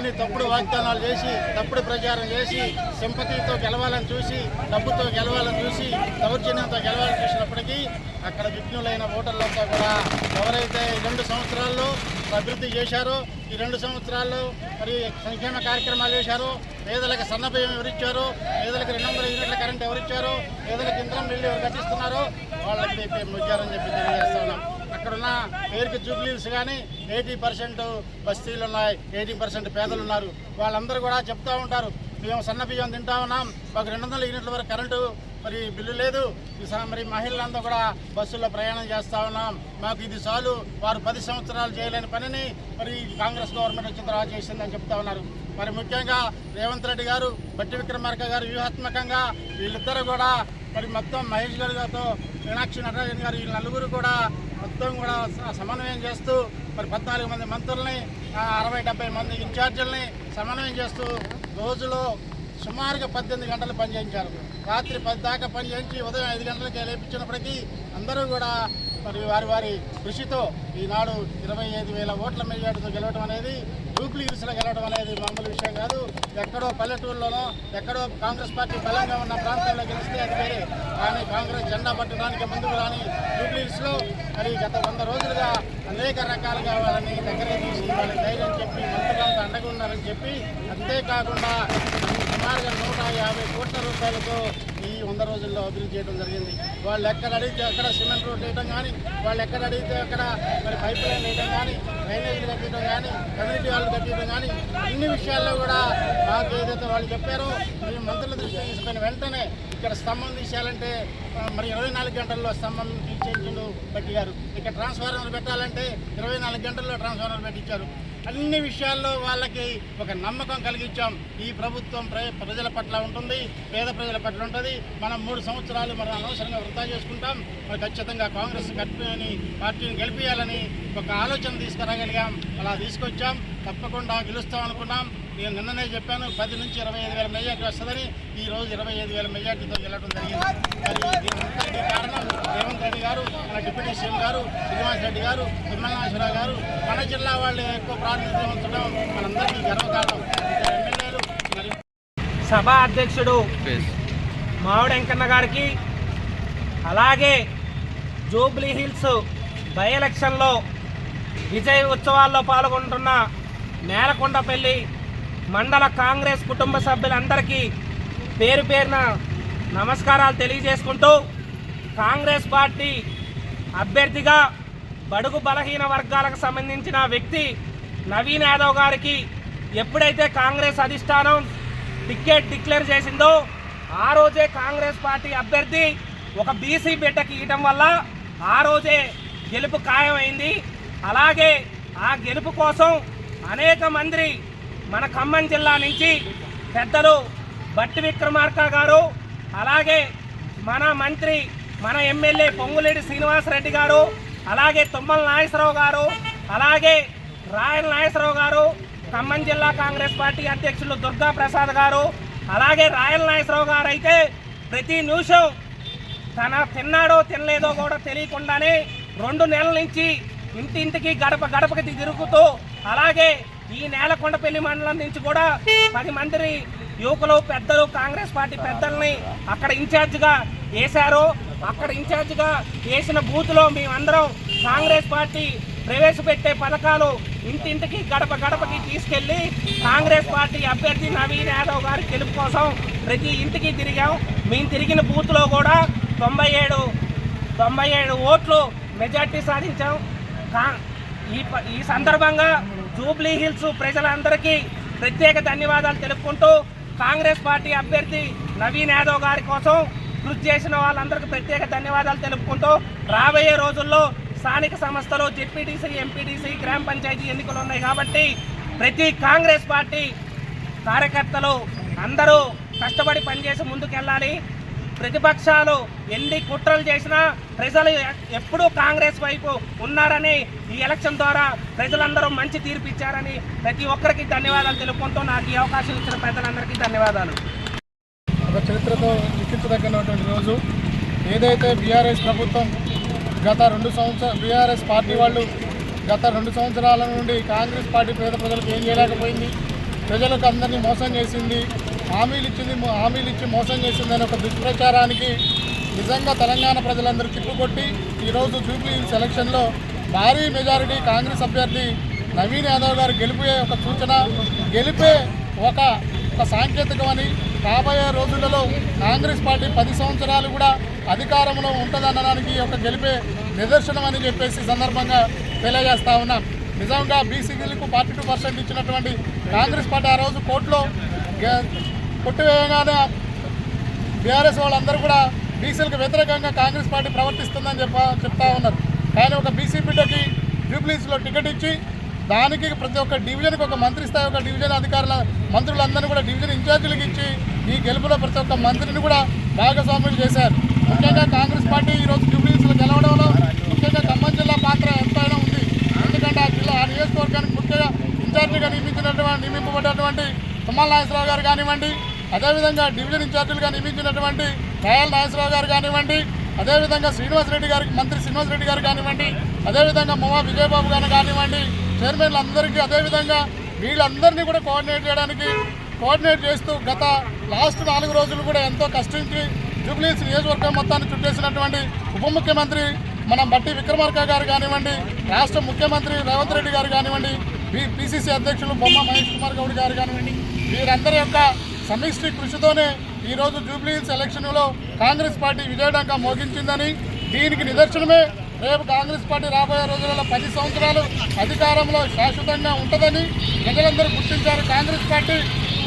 అన్ని తప్పుడు వాగ్దానాలు చేసి తప్పుడు ప్రచారం చేసి సింపతితో గెలవాలని చూసి డబ్బుతో గెలవాలని చూసి దౌర్జన్యంతో గెలవాలని చూసినప్పటికీ అక్కడ విఘ్నులైన ఓటర్లంతా కూడా ఎవరైతే 2 సంవత్సరాల్లో అభివృద్ధి చేశారో, ఈ 2 సంవత్సరాల్లో మరి సంక్షేమ కార్యక్రమాలు చేశారో, పేదలకు సన్నబియ్యం ఎవరిచ్చారో, పేదలకు 200 యూనిట్ల కరెంట్ ఎవరిచ్చారో, పేదలకు ఇంధనం బిల్లు ఎవరు కట్టిస్తున్నారో వాళ్ళకి ముగ్గారని చెప్పి తెలియజేస్తా ఉన్నాం. అక్కడున్న పేరుకి జూబ్లీస్ కానీ 80% బస్తీలు ఉన్నాయి, 80% పేదలు ఉన్నారు. వాళ్ళందరూ కూడా చెప్తూ ఉంటారు, మేము సన్న బియ్యం తింటా ఉన్నాం, మాకు 200 యూనిట్ల వరకు కరెంటు మరి బిల్లు లేదు, మరి మహిళలంతా కూడా బస్సుల్లో ప్రయాణం చేస్తూ ఉన్నాం, మాకు ఇది చాలు, వారు 10 సంవత్సరాలు చేయలేని పనిని మరి కాంగ్రెస్ గవర్నమెంట్ వచ్చిన తర్వాత చేసిందని చెప్తా ఉన్నారు. మరి ముఖ్యంగా రేవంత్ రెడ్డి గారు, బట్టి విక్రమార్క గారు వ్యూహాత్మకంగా వీళ్ళిద్దరూ కూడా మరి మొత్తం మహేష్ గారితో మీనాక్షి నటరాజన్ గారు, వీళ్ళ నలుగురు కూడా మొత్తం కూడా సమన్వయం చేస్తూ మరి 14 మంది మంత్రుల్ని 60-70 మంది ఇన్ఛార్జీలని సమన్వయం చేస్తూ రోజులో సుమారుగా 18 గంటలు పనిచేయించారు. రాత్రి 10 దాకా పనిచేయించి ఉదయం 5 గంటలకే లేపించినప్పటికీ అందరూ కూడా మరి వారి కృషితో ఈనాడు 25,000 ఓట్ల మెజార్టీతో గెలవడం అనేది, జూబ్లీ హిల్స్లో గెలవడం అనేది మామూలు విషయం కాదు. ఎక్కడో పల్లెటూరులోనో ఎక్కడో కాంగ్రెస్ పార్టీ బలంగా ఉన్న ప్రాంతాల్లో గెలిస్తే అది వేరే, కానీ కాంగ్రెస్ జెండా పట్టడానికి ముందుకు రాని జూబ్లీ హిల్స్లో మరి గత 100 రోజులుగా అనేక రకాలుగా వాళ్ళని దగ్గర తీసి వాళ్ళకి ధైర్యం చెప్పి మంత్రులంతా అండగా ఉన్నారని చెప్పి, అంతేకాకుండా సుమారుగా 150 కోట్ల రూపాయలతో ఈ 100 రోజుల్లో అభివృద్ధి చేయడం జరిగింది. వాళ్ళు ఎక్కడ అడిగితే అక్కడ సిమెంట్ రోడ్లు వేయడం కానీ, వాళ్ళు ఎక్కడ అడిగితే అక్కడ మరి పైప్ లైన్ వేయడం కానీ, డ్రైనేజీలు కట్టడం కానీ, కమ్యూనిటీ హాల్ కట్టడం కానీ, అన్ని విషయాల్లో కూడా మాకు ఏదైతే వాళ్ళు చెప్పారో మేము మంత్రుల దృష్టి తీసుకుని వెంటనే ఇక్కడ స్తంభం తీసేయాలంటే మరి 24 గంటల్లో స్తంభం తీసేసిండు బట్టి గారు. ఇక్కడ ట్రాన్స్ఫార్మర్ పెట్టాలంటే 24 గంటల్లో ట్రాన్స్ఫార్మర్ పెట్టించారు. అన్ని విషయాల్లో వాళ్ళకి ఒక నమ్మకం కలిగించాం. ఈ ప్రభుత్వం ప్రజల పట్ల ఉంటుంది, పేద ప్రజల పట్ల ఉంటుంది. మనం 3 సంవత్సరాలు మనం అనవసరంగా వృధా చేసుకుంటాం, మరి ఖచ్చితంగా కాంగ్రెస్ పార్టీని గెలిపించాలని ఒక ఆలోచన తీసుకురాగలిగాం. అలా తీసుకొచ్చాం, తప్పకుండా గెలుస్తాం అనుకున్నాం. నేను నిన్ననే చెప్పాను 10 నుంచి 25,000 మెజార్టీ వస్తుందని. ఈ రోజు 25,000 మెజార్టీతో గెలవడం జరిగింది. మరి దీనికి కారణం రేవంత్ రెడ్డి గారు, మన డిప్యూటీ సీఎం గారు, శ్రీనివాస్ రెడ్డి గారు, తిమ్మనాశ్వరరావు గారు, మన జిల్లా వాళ్ళు ఎక్కువ ప్రాతినిధ్యం ఉంచడం మనందరికీ గర్వకారణం. ఎమ్మెల్యేలు మరియు సభా అధ్యక్షుడు మావిడి వెంకన్న గారికి, అలాగే జూబ్లీ హిల్స్ బై ఎలక్షన్లో విజయ ఉత్సవాల్లో పాల్గొంటున్న నేలకొండపల్లి మండల కాంగ్రెస్ కుటుంబ సభ్యులందరికీ పేరు పేరున నమస్కారాలు తెలియజేసుకుంటూ, కాంగ్రెస్ పార్టీ అభ్యర్థిగా బడుగు బలహీన వర్గాలకు సంబంధించిన వ్యక్తి నవీన్ యాదవ్ గారికి ఎప్పుడైతే కాంగ్రెస్ అధిష్టానం టికెట్ డిక్లేర్ చేసిందో ఆ రోజే కాంగ్రెస్ పార్టీ అభ్యర్థి ఒక బీసీ బిడ్డకి ఇవ్వడం వల్ల ఆ రోజే గెలుపు ఖాయమైంది. అలాగే ఆ గెలుపు కోసం అనేక మంది మన ఖమ్మం జిల్లా నుంచి పెద్దలు బట్టి విక్రమార్క గారు, అలాగే మన మంత్రి మన ఎమ్మెల్యే పొంగులేటి శ్రీనివాసరెడ్డి గారు, అలాగే తుమ్మల నాగేశ్వరరావు గారు, అలాగే రాయల నాగేశ్వరరావు గారు, ఖమ్మం జిల్లా కాంగ్రెస్ పార్టీ అధ్యక్షులు దుర్గా ప్రసాద్ గారు, అలాగే రాయల నాగేశ్వరరావు గారు అయితే ప్రతి నిమిషం తన తిన్నాడో తినలేదో కూడా తెలియకుండానే 2 నెలల నుంచి ఇంటింటికి గడపకి తిరుగుతూ, అలాగే ఈ నేలకొండపల్లి మండలం నుంచి కూడా 10 మంది యువకులు పెద్దలు కాంగ్రెస్ పార్టీ పెద్దల్ని అక్కడ ఇన్ఛార్జిగా వేశారు. అక్కడ ఇన్ఛార్జిగా వేసిన బూత్లో మేమందరం కాంగ్రెస్ పార్టీ ప్రవేశపెట్టే పథకాలు ఇంటింటికి గడపకి తీసుకెళ్లి కాంగ్రెస్ పార్టీ అభ్యర్థి నవీన్ యాదవ్ గారి గెలుపు కోసం ప్రతి ఇంటికి తిరిగాం. మేము తిరిగిన బూత్లో కూడా 97 ఓట్లు మెజార్టీ సాధించాం. ఈ సందర్భంగా జూబ్లీ హిల్స్ ప్రజలందరికీ ప్రత్యేక ధన్యవాదాలు తెలుపుకుంటూ, కాంగ్రెస్ పార్టీ అభ్యర్థి నవీన్ యాదవ్ గారి కోసం కృషి చేసిన వాళ్ళందరికీ ప్రత్యేక ధన్యవాదాలు తెలుపుకుంటూ, రాబోయే రోజుల్లో స్థానిక సంస్థలు జెడ్పీటీసీ, ఎంపీటీసీ, గ్రామ పంచాయతీ ఎన్నికలు ఉన్నాయి కాబట్టి ప్రతి కాంగ్రెస్ పార్టీ కార్యకర్తలు అందరూ కష్టపడి పనిచేసి ముందుకెళ్ళాలి. ప్రతిపక్షాలు ఎన్ని కుట్రలు చేసినా ప్రజలు ఎప్పుడూ కాంగ్రెస్ వైపు ఉన్నారని ఈ ఎలక్షన్ ద్వారా ప్రజలందరూ మంచి తీర్పు ఇచ్చారని ప్రతి ఒక్కరికి ధన్యవాదాలు తెలుపుకుంటూ నాకు ఈ అవకాశం ఇచ్చిన పెద్దలందరికీ ధన్యవాదాలు. ఒక చరిత్రతో లిఖించదగినటువంటి రోజు. ఏదైతే బీఆర్ఎస్ ప్రభుత్వం గత 2 సంవత్సరాలు బీఆర్ఎస్ పార్టీ వాళ్ళు గత 2 సంవత్సరాల నుండి కాంగ్రెస్ పార్టీ పేద ప్రజలకు ఏం చేయలేకపోయింది, ప్రజలకు అందరినీ మోసం చేసింది, హామీలు ఇచ్చి మోసం చేసిందని ఒక దుష్ప్రచారానికి నిజంగా తెలంగాణ ప్రజలందరూ చిక్కుకొట్టి ఈరోజు జూబ్లీ హిల్స్ ఎలక్షన్లో భారీ మెజారిటీ కాంగ్రెస్ అభ్యర్థి నవీన్ యాదవ్ గారు గెలిపే ఒక సూచన, గెలిపే ఒక సాంకేతికమని, రాబోయే రోజులలో కాంగ్రెస్ పార్టీ 10 సంవత్సరాలు కూడా అధికారంలో ఉంటుందనడానికి ఒక గెలిపే నిదర్శనం అని చెప్పేసి సందర్భంగా తెలియజేస్తా ఉన్నాం. నిజంగా బీసీలకు 42% ఇచ్చినటువంటి కాంగ్రెస్ పార్టీ ఆ రోజు కోర్టులో కొట్టివేయగానే బీఆర్ఎస్ వాళ్ళందరూ కూడా బీసీలకు వ్యతిరేకంగా కాంగ్రెస్ పార్టీ ప్రవర్తిస్తుందని చెప్తా ఉన్నారు. కానీ ఒక బీసీ బిడ్డకి జూబ్లీస్లో టికెట్ ఇచ్చి దానికి ప్రతి ఒక్క డివిజన్కి ఒక మంత్రి స్థాయి ఒక డివిజన్ మంత్రులందరినీ కూడా డివిజన్ ఇన్ఛార్జీలకు ఇచ్చి ఈ గెలుపులో ప్రతి ఒక్క మంత్రిని కూడా భాగస్వాములు చేశారు. ముఖ్యంగా కాంగ్రెస్ పార్టీ ఈరోజు జూబ్లీస్లో గెలవడంలో ముఖ్యంగా ఖమ్మం జిల్లా పాత్ర ఎంతైనా ఉంది. ఎందుకంటే ఆ నియోజకవర్గానికి ముఖ్యంగా ఇన్ఛార్జిగా నియమింపబడ్డటువంటి తుమ్మల నాగేశ్వరరావు గారు కానివ్వండి, అదేవిధంగా డివిజన్ ఇన్ఛార్జీలుగా నియమించినటువంటి రాయల్ నాగేశ్వరరావు గారు కానివ్వండి, అదేవిధంగా మంత్రి శ్రీనివాసరెడ్డి గారు కానివ్వండి, అదేవిధంగా మొవా విజయబాబు గారు కానివ్వండి, చైర్మన్లందరికీ, అదేవిధంగా వీళ్ళందరినీ కూడా కోఆర్డినేట్ చేస్తూ గత లాస్ట్ 4 రోజులు కూడా ఎంతో కష్టించి జూబ్లీహిల్స్ నియోజకవర్గం మొత్తాన్ని చుట్టేసినటువంటి ఉప ముఖ్యమంత్రి మన బట్టి విక్రమార్క గారు కానివ్వండి, రాష్ట్ర ముఖ్యమంత్రి రేవంత్ రెడ్డి గారు కానివ్వండి, పిసిసి అధ్యక్షులు బొమ్మ మహేష్ కుమార్ గౌడ్ గారు కానివ్వండి, వీరందరి యొక్క సమిష్టి కృషితోనే ఈరోజు జూబ్లీహిల్స్ ఎలక్షన్లో కాంగ్రెస్ పార్టీ విజయడంగా మోగించిందని, దీనికి నిదర్శనమే రేపు కాంగ్రెస్ పార్టీ రాబోయే రోజులలో 10 సంవత్సరాలు అధికారంలో శాశ్వతంగా ఉంటుందని ప్రజలందరూ గుర్తించారు. కాంగ్రెస్ పార్టీ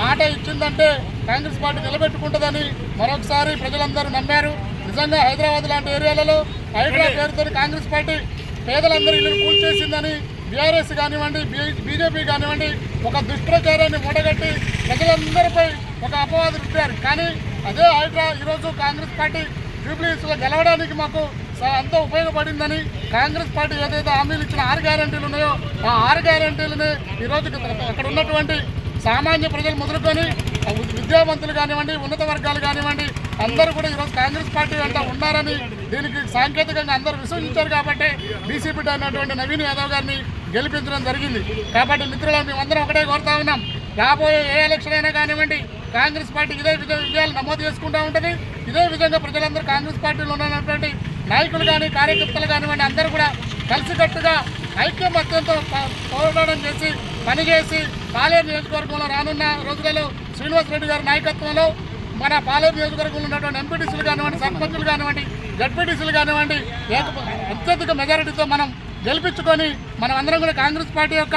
మాట ఇచ్చిందంటే కాంగ్రెస్ పార్టీ నిలబెట్టుకుంటుందని మరొకసారి ప్రజలందరూ నమ్మారు. నిజంగా హైదరాబాద్ లాంటి ఏరియాలలో హైడ్రా పేరుతో కాంగ్రెస్ పార్టీ పేదలందరూ ఇల్లు కూల్చేసిందని బీఆర్ఎస్ కానివ్వండి, బీజేపీ కానివ్వండి ఒక దుష్ప్రచారాన్ని మూటగట్టి ప్రజలందరిపై ఒక అపవాదు రుద్దారు. కానీ అదే హైడ్రా ఈరోజు కాంగ్రెస్ పార్టీ జూబ్లీహిల్స్లో గెలవడానికి మాకు ఎంతో ఉపయోగపడిందని, కాంగ్రెస్ పార్టీ ఏదైతే హామీలు ఇచ్చిన 6 గ్యారెంటీలు ఉన్నాయో ఆ 6 గ్యారెంటీలని ఈరోజు అక్కడ ఉన్నటువంటి సామాన్య ప్రజలు మొదలుకొని విద్యావంతులు కానివ్వండి, ఉన్నత వర్గాలు కానివ్వండి, అందరూ కూడా ఈరోజు కాంగ్రెస్ పార్టీ వెంట ఉన్నారని, దీనికి సాంకేతికంగా అందరూ విశ్వసించారు. కాబట్టి బీసీ బిడ్డ అయినటువంటి నవీన్ యాదవ్ గారిని గెలిపించడం జరిగింది. కాబట్టి మిత్రులు మేమందరం ఒకటే కోరుతా ఉన్నాం, రాబోయే ఏ ఎలక్షన్ అయినా కానివ్వండి కాంగ్రెస్ పార్టీ ఇదే విజయాలు నమోదు చేసుకుంటూ ఉంటుంది. ఇదే విధంగా ప్రజలందరూ కాంగ్రెస్ పార్టీలో ఉన్నటువంటి నాయకులు కానీ కార్యకర్తలు కానివ్వండి అందరూ కూడా కలిసికట్టుగా ఐక్యమత్యంతో పోరాటం చేసి పనిచేసి పాలేరు నియోజకవర్గంలో రానున్న రోజులలో శ్రీనివాసరెడ్డి గారి నాయకత్వంలో మన పాలేరు నియోజకవర్గంలో ఉన్నటువంటి ఎంపీటీసీలు కానివ్వండి, సర్పంచులు కానివ్వండి, జడ్పీటీసీలు కానివ్వండి అత్యధిక మెజారిటీతో మనం గెలిపించుకొని మనం అందరం కూడా కాంగ్రెస్ పార్టీ యొక్క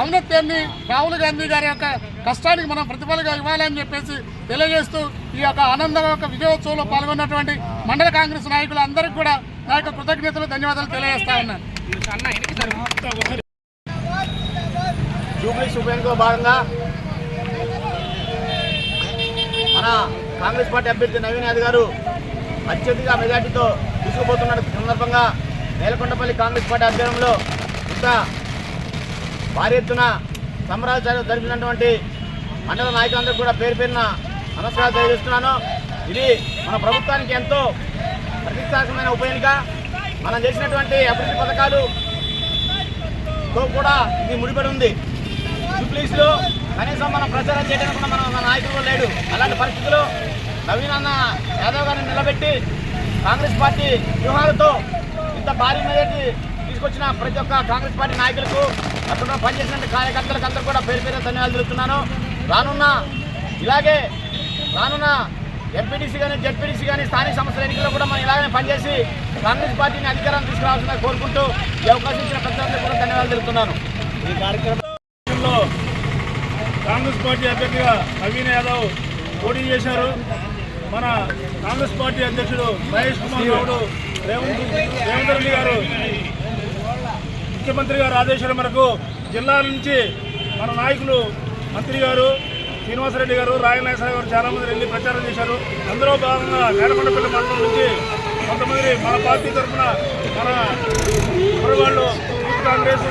ఔన్నత్యాన్ని రాహుల్ గాంధీ గారి యొక్క కష్టానికి మనం ప్రతిఫలంగా ఇవ్వాలని చెప్పేసి తెలియజేస్తూ ఈ యొక్క ఆనంద యొక్క విజయోత్సవంలో పాల్గొన్నటువంటి మండల కాంగ్రెస్ నాయకులు అందరికీ కూడా నా యొక్క కృతజ్ఞతలు, ధన్యవాదాలు తెలియజేస్తా ఉన్నాను. జూబ్లీహిల్స్ ఉప ఎన్నికలో భాగంగా మన కాంగ్రెస్ పార్టీ అభ్యర్థి నవీన్ యాదవ్ గారు అత్యధిక మెజార్టీతో తీసుకుపోతున్న సందర్భంగా నేలకొండపల్లి కాంగ్రెస్ పార్టీ ఆధ్వర్యంలో ఇంత భారీ ఎత్తున సంబరాలు జరిపినటువంటి మండల నాయకులందరూ కూడా పేరు పేరున నమస్కారాలు తెలియజేస్తున్నాను. ఇది మన ప్రభుత్వానికి ఎంతో ప్రతిష్టాత్మకమైన ఉప ఎన్నిక. మనం చేసినటువంటి అభివృద్ధి పథకాలుతో కూడా ఇది ముడిపడి ఉంది. జూబ్లీహిల్స్లో కనీసం మనం ప్రచారం చేయడానికి కూడా మన నాయకులు లేడు. అలాంటి పరిస్థితుల్లో నవీన్ అన్న యాదవ్ గారిని నిలబెట్టి కాంగ్రెస్ పార్టీ వ్యూహాలతో ఇంత భారీ మెజార్టీ తీసుకొచ్చిన ప్రతి ఒక్క కాంగ్రెస్ పార్టీ నాయకులకు, అక్కడ పనిచేసిన కార్యకర్తలకు అందరూ కూడా పేరు పేరు ధన్యవాదాలు తెలుపుతున్నాను. రానున్న ఎంపీటీసీ కానీ జెడ్పీటీసీ కానీ స్థానిక సంస్థల ఎన్నికల్లో కూడా మనం ఇలాగనే పనిచేసి కాంగ్రెస్ పార్టీని అధికారాన్ని తీసుకురావాల్సిందని కోరుకుంటూ ఈ అవకాశం ఇచ్చిన ప్రతి ఒక్కరికి కూడా ధన్యవాదాలు తెలుపుతున్నాను. ఈ కార్యక్రమంలో కాంగ్రెస్ పార్టీ అభ్యర్థిగా నవీన్ యాదవ్ పోటీ చేశారు. మన కాంగ్రెస్ పార్టీ అధ్యక్షుడు మహేష్ కుమార్ గౌడ్ రేవంత్ రెడ్డి గారు ముఖ్యమంత్రి గారు ఆదేశాల మేరకు జిల్లాల నుంచి మన నాయకులు మంత్రి గారు శ్రీనివాసరెడ్డి గారు, రాయల్ నాగేశ్వర గారు చాలామంది వెళ్ళి ప్రచారం చేశారు. అందులో భాగంగా నేలకొండపల్లి మండలం నుంచి కొంతమంది మన పార్టీ తరఫున మన వాళ్ళు కాంగ్రెస్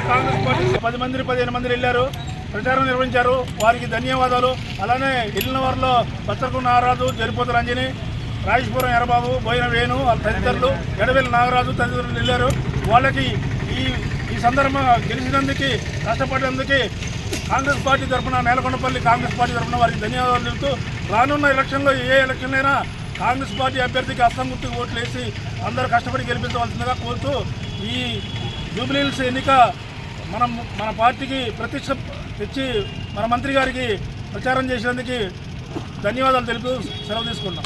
పార్టీ 15 మంది వెళ్ళారు, ప్రచారం నిర్వహించారు. వారికి ధన్యవాదాలు. అలానే వెళ్ళిన వారిలో బచ్చర్కు నాగరాజు, జరిపోతు రంజని, రాజేశ్వరం ఎర్రబాబు, బోయిన వేణు వాళ్ళ తదితరులు, ఎడవేలి నాగరాజు తదితరులు వెళ్ళారు. వాళ్ళకి ఈ సందర్భంగా గెలిచినందుకు కష్టపడేందుకు కాంగ్రెస్ పార్టీ తరఫున నేలకొండపల్లి కాంగ్రెస్ పార్టీ తరఫున వారికి ధన్యవాదాలు తెలుపుతూ రానున్న ఎలక్షన్లో ఏ ఎలక్షన్ అయినా కాంగ్రెస్ పార్టీ అభ్యర్థికి హస్తం గుర్తుకు ఓట్లు వేసి అందరూ కష్టపడి గెలిపించవలసిందిగా కోరుతూ ఈ జూబ్లీహిల్స్ ఎన్నిక మన పార్టీకి ప్రతిష్ట తెచ్చి మన మంత్రి గారికి ప్రచారం చేసినందుకు ధన్యవాదాలు తెలుపుతూ సెలవు తీసుకున్నాం.